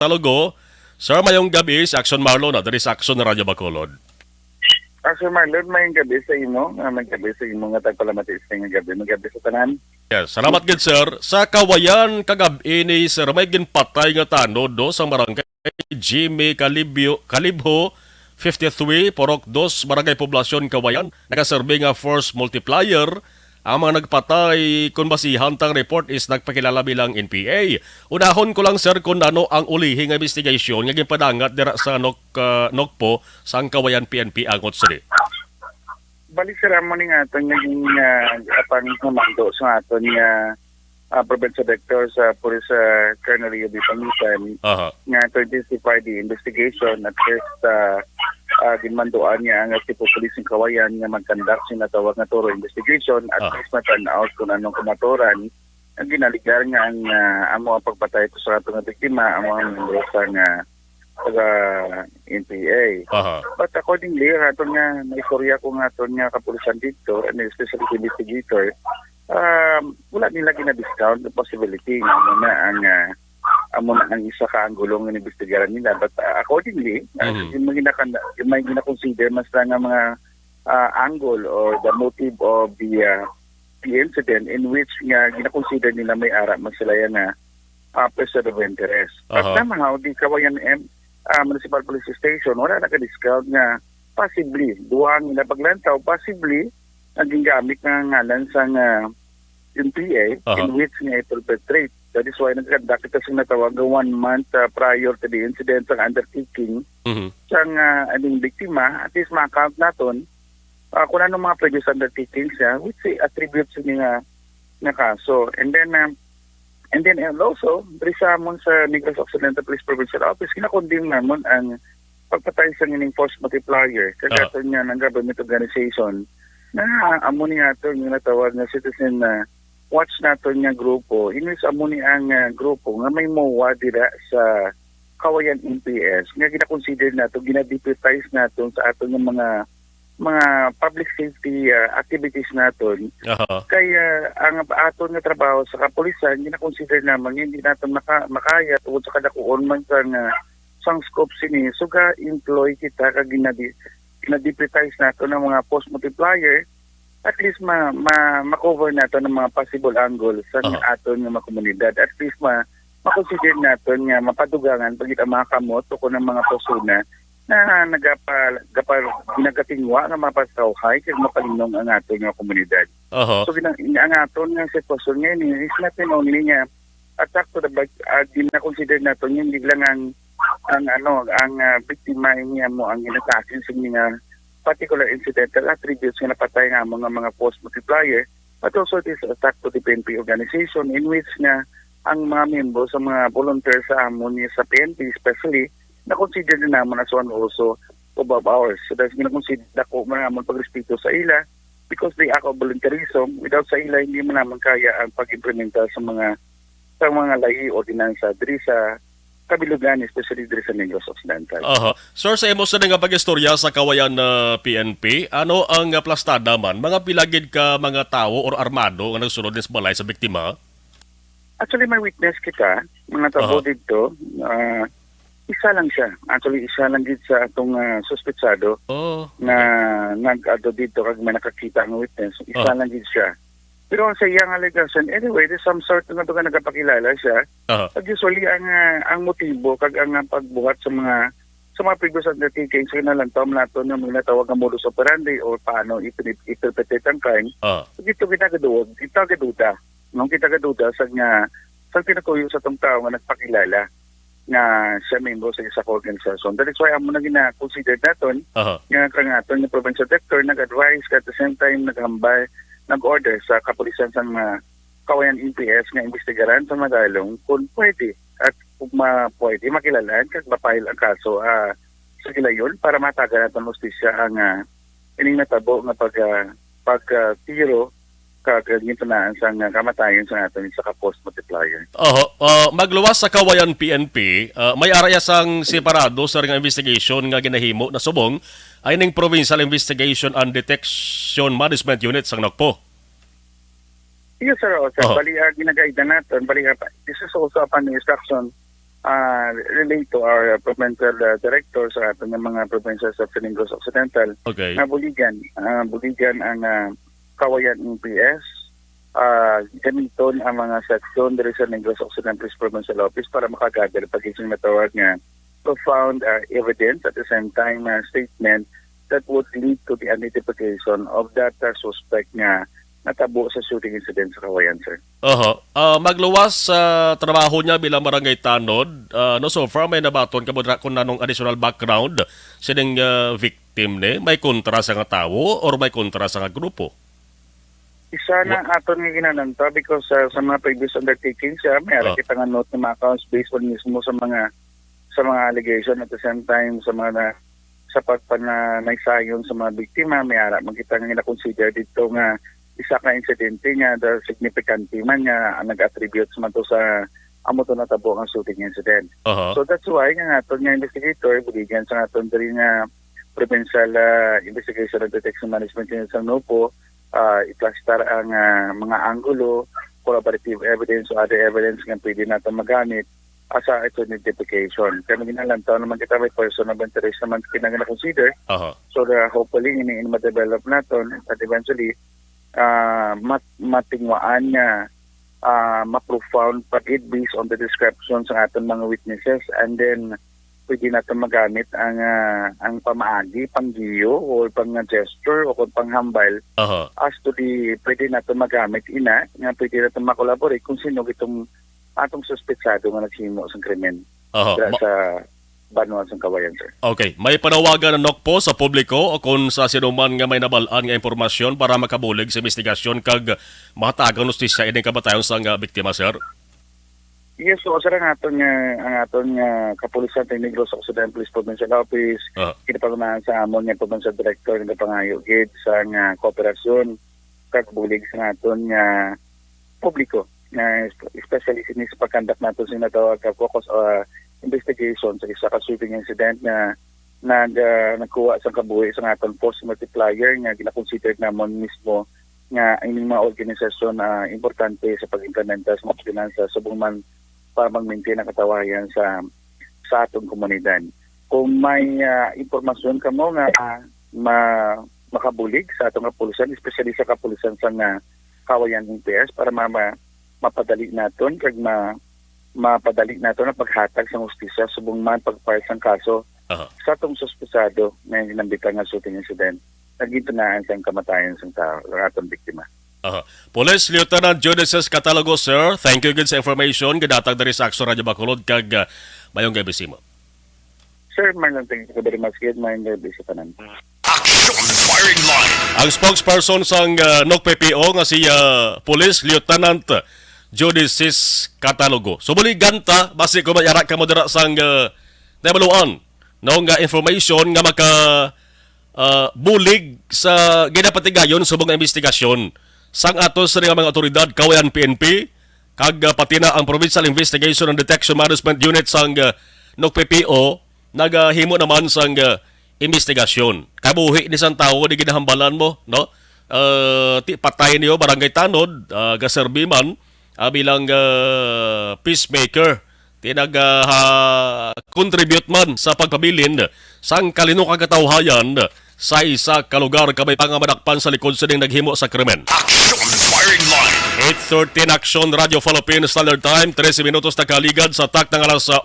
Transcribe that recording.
Talugo. Sir, mayong gabi si Action Marlon na dari sa Action Radyo Bacolod. Sir Marlon, may gabi sa imo. May gabi sa imo nga tagpalamatis nga gabi. May gabi sa tanan. Yes, salamat gid sir. Sa kawayan kagabi ni sir may ginpatay nga tanod do sa barangay Jimmy Calibho 53 Porok 2 Barangay Poblasyon Kawayan. Nakaserbe nga force multiplier. Ang mga nagpatay kung basihan tang report is nagpakilala bilang NPA. Unahon ko lang sir kung ano ang ulihing investigation nga ginpadangat dira sa Nokpo sa Kawayan PNP angot sir. Balik sa ramon nga aton naging apang komando sa aton nga provincial director sa Police Colonel Rio B. Pangitan nga to intensify the investigation at first ginmanduan niya ang tipo police ng Kawayan nga mag-conduct sinatawag na thorough investigation at first matan-out kung anong kumatoran ang ginaligar nga ang amo ang pagpatay ko sa aton nga biktima amo ang membro sa nga NPA. But accordingly, aton nga naistorya ko nga aton nga kapulisan dito and especially the investigator, wala nila gina-discount the possibility nga amo na ang isa ka anggulong ng investigaran nila. But accordingly, may gina-consider mas nga mga angle or the motive of the incident in which nga gina-consider nila may ara magsilaya na person of interest. But somehow, di Kawayan Municipal Police Station, wala naka-discount nga possibly, duwang na paglantaw, possibly, naging gamit ng ngalan sa NPA in which nga ito-perpetrate. That is why nagkadak ito sa natawag 1 month prior to the incident ng undertaking siyang aning biktima, at least ma-account natin kung ano mga previous undertakings niya, which attributes niya nga kaso. And then also, Brisamon sa Negros Occidental Police Provincial Office, kinakondem naman ang pagpatay sa ngining force multiplier. Kagato niya ng government organization na amo niya ito yung natawag na citizen watch nato niya grupo. Inis amo niya ang grupo nga may MOA dira sa Kawayan NPS. Nga gina-consider nato, gina-deputize nato sa ato ng mga public safety activities naton. Kaya ang aton nga trabaho sa kapulisan gina-consider naman hindi naton makaya tungod sa kadakuon man sang scope sini suga employ kita kag gina-deputize naton ng mga post multiplier at least ma-cover naton ng mga possible angle sa aton nga mga komunidad. At least ma-consider naton nga mapadugangan pagit ang mga kamot o ng mga persona na ginagatingwa nga mapasawhay kag mapalinong ang aton nga komunidad. So ang aton nga sitwasyon ngayon is natin only nga attack to the back, gina-consider naton hindi lang ang biktima niya mo ang ginatakin sa mga particular incidental attributes nga napatay nga mga post multiplier, but also this attack to the PNP organization in which nga ang mga member sa mga volunteers sa amon sa PNP especially na-consider din naman as one also above ours. So that's gina-consider ako naman pagrespeto sa ila because they act of voluntarism. Without sa ila, hindi mo naman kaya ang pag-implementa sa mga lahi ordinansa diri sa kabilugan, especially diri sa Negros Occidental. Sir, sa emo sa nga pag-istorya sa Kawayan na PNP, ano ang plastada man? Mga pilagid ka mga tao or armado nga nagsunod sa balay sa biktima? Actually, may witness kita, mga tao dito, isa lang siya. Actually, isa lang dito sa atong suspetsado na nag-ado dito kag may nakakita ng witness. Isa lang dito siya. Pero sa iyang allegation, anyway, there's some sort na ito ka nagpakilala siya. Usually, ang motibo kag ang pagbuhat sa mga previous undertakings sa nalantaw nato na mga tawag ng modus operandi o paano interpret ang crime. Dito kita gaduda sa tinakuyo sa itong tao nga nagpakilala na siya membro sa isa organization. That is why amo na gina-consider natin nga kangaton yung provincial director nag-advise at the same time naghambay, nag-order sa kapulisan sa Kawayan NPS nga investigaran sa madalong kung pwede at kung pwede makilalan kag mapahil ang kaso sa gilayon para matagan natin hustisya ang ining natabo nga pagtiro kagintunaan sa kamatayon sa atin sa post multiplier. Magluwas sa Kawayan PNP, may araya sang separado sa nga investigation nga ginahimo na subong ay ning Provincial Investigation and Detection Management Unit sang Nokpo. Yes, sir. Bali, ginagaida natin. Bali, this is also upon the instruction relate to our provincial director sa ating mga provincial sa Negros Occidental. Okay. Buligan ang Kawayan MPS. Gamiton ang mga section diri sa Negros Occidental Provincial Office para makagather pagising matawag nga profound evidence at the same time statement that would lead to the identification of that suspect nga natabo sa shooting incident sa Kawayan, sir. Magluwas sa trabaho niya bilang barangay tanod, no, so far may nabaton ka mo kung nanong additional background sining victim ni, may kontra sa nga tawo or may kontra sa nga grupo? Isa na aton nga ginananta because sa mga previous undertaking siya, may ara kita nga note ng mga accounts based on mismo sa mga allegation at the same time sa mga sa pagpanaysayon sa mga biktima, may ara magkita nga na-consider dito nga isa ka insidente nga the significant man nga nag-attribute man to sa amo to natabo ang shooting incident. So that's why nga aton nga investigator buligan sa aton diri nga provincial investigation and detection management unit sa NOPO iplastar ang mga anggulo, collaborative evidence o other evidence nga pwede natin magamit asa ito identification. Kaya ginalantaw naman kita may person of interest naman kinag-consider. So hopefully ini ma-develop natin at eventually matingwaan niya ma-profound pag-it based on the descriptions ng ating mga witnesses and then pwede natin magamit ang pamaagi, panggiyo o pang-gesture o panghambal as to the pwede natin magamit ina nga pwede natin makolaborate kung sino itong atong suspetsado nga nagsimo sa krimen sa Banuan sa Kawayan, sir. Okay. May panawagan na nok po sa publiko o kung sa sinuman nga may nabalaan nga impormasyon para makabulig sa investigasyon kag mahatagang justisya ining kabatayon sa nga biktima, sir? Yes, so sir, ang aton nga kapulisan sa Negros Occidental Police Provincial Office, kinapagunahan sa amon nga provincial director nga pangayo gid sa nga kooperasyon kag bulig sa aton nga publiko na especially sa pagkandak nato sinatawag ka focus investigation sa isa ka shooting incident na nagkuha sa kabuhi sa aton force multiplier nga gina-consider namon mismo nga ining mga organisasyon na importante sa pag-implementa sa mga pinansa subong man para mag-maintain ang katawayan sa atong komunidad. Kung may impormasyon ka mo nga makabulig sa atong kapulisan, especially sa kapulisan sa Kawayan MPS para mapadali naton kag mapadali naton ang paghatag sa hustisya subong man pag-file sang kaso sa atong suspesado na ginambitan nga shooting incident nagintunaan sa kamatayan sa atong biktima. Police Lieutenant Judices Catalogo, sir. Thank you good sa information. Gadatag dari sa Akso Radyo Bacolod kag mayong gabi mo. Sir, Marlon, thank you very much. Good mayong gabi sa tanan. Action Firing Line. Ang spokesperson sang NOC-PPO nga si Police Lieutenant Judices Catalogo. So muli ganta, basi ko mayara ka mo dira sang nabaluan no nga information nga maka bulig sa ginapatigayon subong nga investigasyon sang atos sa mga otoridad Kawayan PNP kag pati na ang Provincial Investigation and Detection Management Unit sang NOC-PPO naghimo naman sang investigasyon. Kabuhi ni sang tawo di ginahambalan mo, no? Patay niyo barangay tanod gaserbi man bilang peacemaker contribute man sa pagpabilin sang kalinukang katawhayan sa isa ka lugar kamay pangamadakpan sa likod sa ding naghimo sa krimen. Action Firing Line. 8:13 Action Radio Philippines Standard Time, 13 minutos na kaligad sa tak ng alas 8